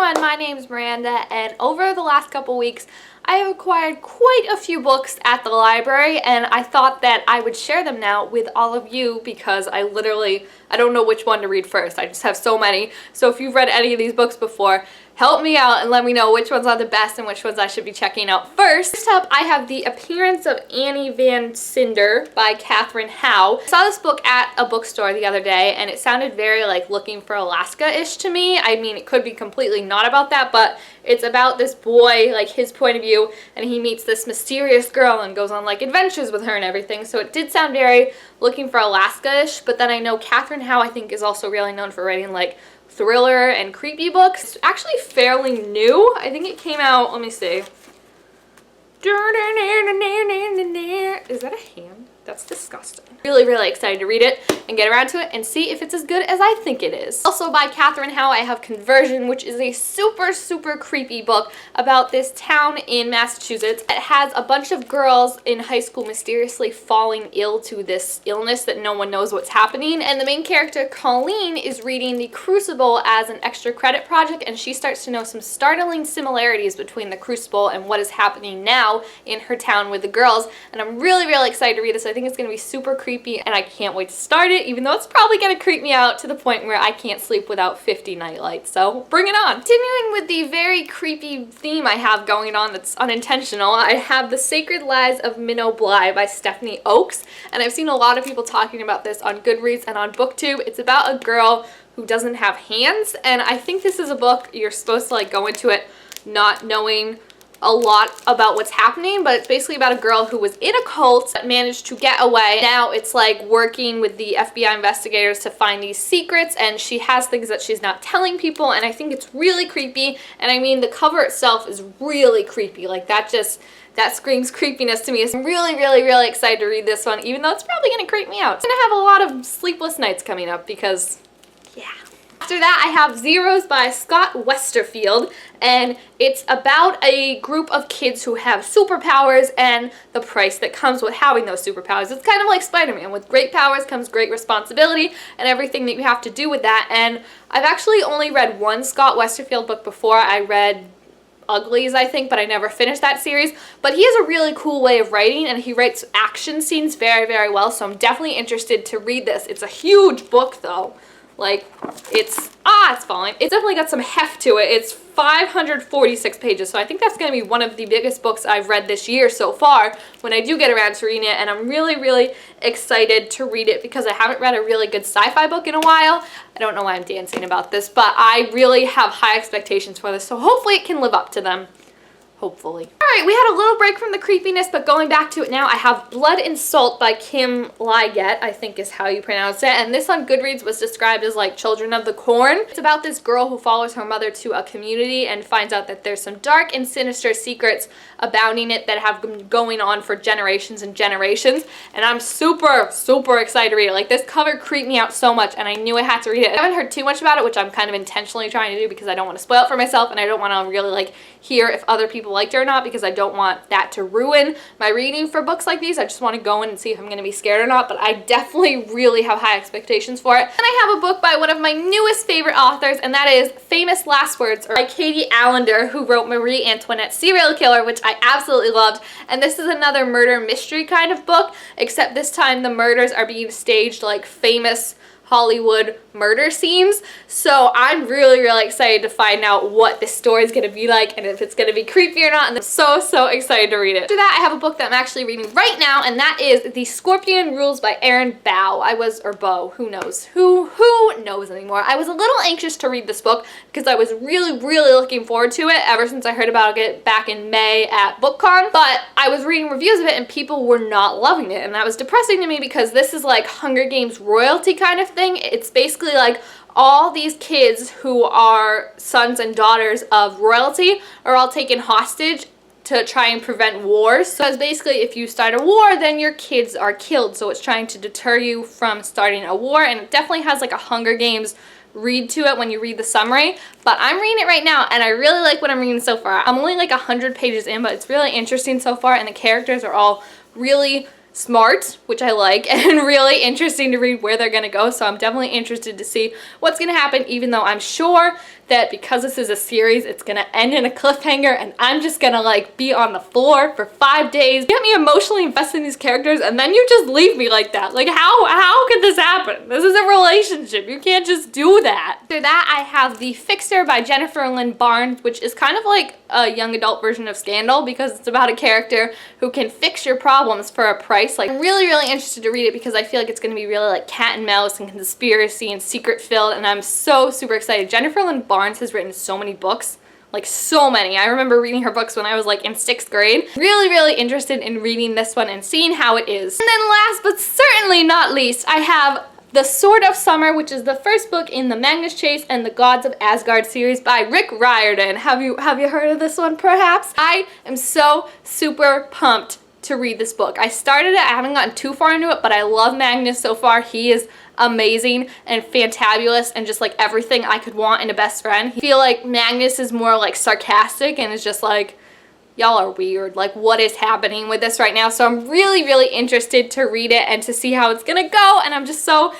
everyone, my name is Miranda, and over the last couple weeks I have acquired quite a few books at the library, and I thought that I would share them now with all of you because I don't know which one to read first. I just have so many. So if you've read any of these books before, help me out and let me know which ones are the best and which ones I should be checking out first. First up, I have The Appearance of Annie Van Cinder by Katherine Howe. I saw this book at a bookstore the other day and it sounded very like Looking for Alaska-ish to me. I mean, it could be completely not about that, but it's about this boy, like his point of view, and he meets this mysterious girl and goes on like adventures with her and everything. So it did sound very Looking for Alaska-ish, but then I know Katherine Howe I think is also really known for writing like thriller and creepy books. It's actually fairly new. I think it came out, let me see. Is that a hand? That's disgusting. Really excited to read it and get around to it and see if it's as good as I think it is. Also by Katherine Howe, I have Conversion, which is a super creepy book about this town in Massachusetts. It has a bunch of girls in high school mysteriously falling ill to this illness that no one knows what's happening. And the main character, Colleen, is reading The Crucible as an extra credit project, and she starts to know some startling similarities between The Crucible and what is happening now in her town with the girls. And I'm really excited to read this. I think it's going to be super creepy and I can't wait to start it, even though it's probably going to creep me out to the point where I can't sleep without 50 nightlights. So bring it on. Continuing with the very creepy theme I have going on that's unintentional, I have The Sacred Lies of Minnowbly by Stephanie Oakes, and I've seen a lot of people talking about this on Goodreads and on BookTube. It's about a girl who doesn't have hands, and I think this is a book you're supposed to like go into it not knowing a lot about what's happening, but it's basically about a girl who was in a cult that managed to get away. Now it's like working with the FBI investigators to find these secrets, and she has things that she's not telling people, and I think it's really creepy. And I mean, the cover itself is really creepy. Like that screams creepiness to me. So I'm really excited to read this one, even though it's probably gonna creep me out. It's gonna have a lot of sleepless nights coming up because, yeah. After that, I have Zeros by Scott Westerfield, and it's about a group of kids who have superpowers and the price that comes with having those superpowers. It's kind of like Spider-Man. With great powers comes great responsibility and everything that you have to do with that. And I've actually only read one Scott Westerfield book before. I read Uglies, I think, but I never finished that series. But he has a really cool way of writing, and he writes action scenes very well, so I'm definitely interested to read this. It's a huge book, though. Like, it's falling. It's definitely got some heft to it. It's 546 pages, so I think that's going to be one of the biggest books I've read this year so far when I do get around to reading it, and I'm really excited to read it because I haven't read a really good sci-fi book in a while. I don't know why I'm dancing about this, but I really have high expectations for this, so hopefully it can live up to them. Hopefully. Alright, we had a little break from the creepiness, but going back to it now, I have Blood and Salt by Kim Liggett, I think is how you pronounce it, and this on Goodreads was described as like Children of the Corn. It's about this girl who follows her mother to a community and finds out that there's some dark and sinister secrets abounding it that have been going on for generations and generations, and I'm super excited to read it. Like, this cover creeped me out so much, and I knew I had to read it. I haven't heard too much about it, which I'm kind of intentionally trying to do because I don't want to spoil it for myself, and I don't want to really like hear if other people liked it or not, because I don't want that to ruin my reading for books like these. I just want to go in and see if I'm going to be scared or not, but I definitely really have high expectations for it. And I have a book by one of my newest favorite authors, and that is Famous Last Words by Katie Allender, who wrote Marie Antoinette Serial Killer, which I absolutely loved. And this is another murder mystery kind of book, except this time the murders are being staged like famous Hollywood murder scenes. So I'm really excited to find out what this story is going to be like and if it's going to be creepy or not, and I'm so excited to read it. After that, I have a book that I'm actually reading right now, and that is The Scorpion Rules by Erin Bow. Bow, who knows? Who knows anymore? I was a little anxious to read this book because I was really looking forward to it ever since I heard about it back in May at BookCon, but I was reading reviews of it and people were not loving it, and that was depressing to me because this is like Hunger Games royalty kind of thing. It's basically like all these kids who are sons and daughters of royalty are all taken hostage to try and prevent wars. So it's basically if you start a war, then your kids are killed. So it's trying to deter you from starting a war, and it definitely has like a Hunger Games read to it when you read the summary. But I'm reading it right now, and I really like what I'm reading so far. I'm only like 100 pages in, but it's really interesting so far, and the characters are all really smart, which I like, and really interesting to read where they're going to go. So I'm definitely interested to see what's going to happen, even though I'm sure that because this is a series, it's gonna end in a cliffhanger and I'm just gonna like be on the floor for 5 days. Get me emotionally invested in these characters and then you just leave me like that. Like how could this happen? This is a relationship. You can't just do that. After that, I have The Fixer by Jennifer Lynn Barnes, which is kind of like a young adult version of Scandal because it's about a character who can fix your problems for a price. Like, I'm really, really interested to read it because I feel like it's gonna be really like cat and mouse and conspiracy and secret filled, and I'm so super excited. Jennifer Lynn Barnes has written so many books. Like so many. I remember reading her books when I was like in 6th grade. Really, really interested in reading this one and seeing how it is. And then last but certainly not least, I have The Sword of Summer, which is the first book in the Magnus Chase and the Gods of Asgard series by Rick Riordan. Have you heard of this one perhaps? I am so super pumped to read this book. I started it, I haven't gotten too far into it, but I love Magnus so far. He is amazing and fantabulous and just like everything I could want in a best friend. I feel like Magnus is more like sarcastic and is just like, y'all are weird, like what is happening with this right now? So I'm really, really interested to read it and to see how it's gonna go, and I'm just so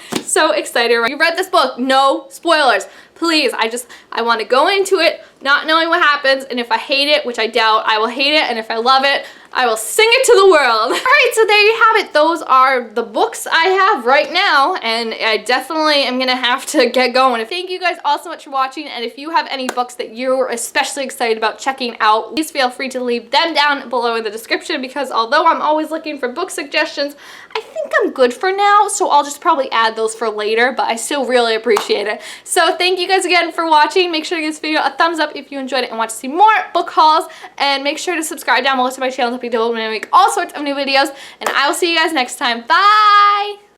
excited. You read this book, no spoilers. Please, I want to go into it not knowing what happens, and if I hate it, which I doubt, I will hate it, and if I love it, I will sing it to the world. Alright, so there you have it. Those are the books I have right now, and I definitely am gonna have to get going. Thank you guys all so much for watching, and if you have any books that you're especially excited about checking out, please feel free to leave them down below in the description, because although I'm always looking for book suggestions, I think I'm good for now, so I'll just probably add those for later, but I still really appreciate it. So thank you guys again for watching. Make sure to give this video a thumbs up if you enjoyed it and want to see more book hauls, and make sure to subscribe down below to my channel to be told when I make all sorts of new videos, and I will see you guys next time. Bye!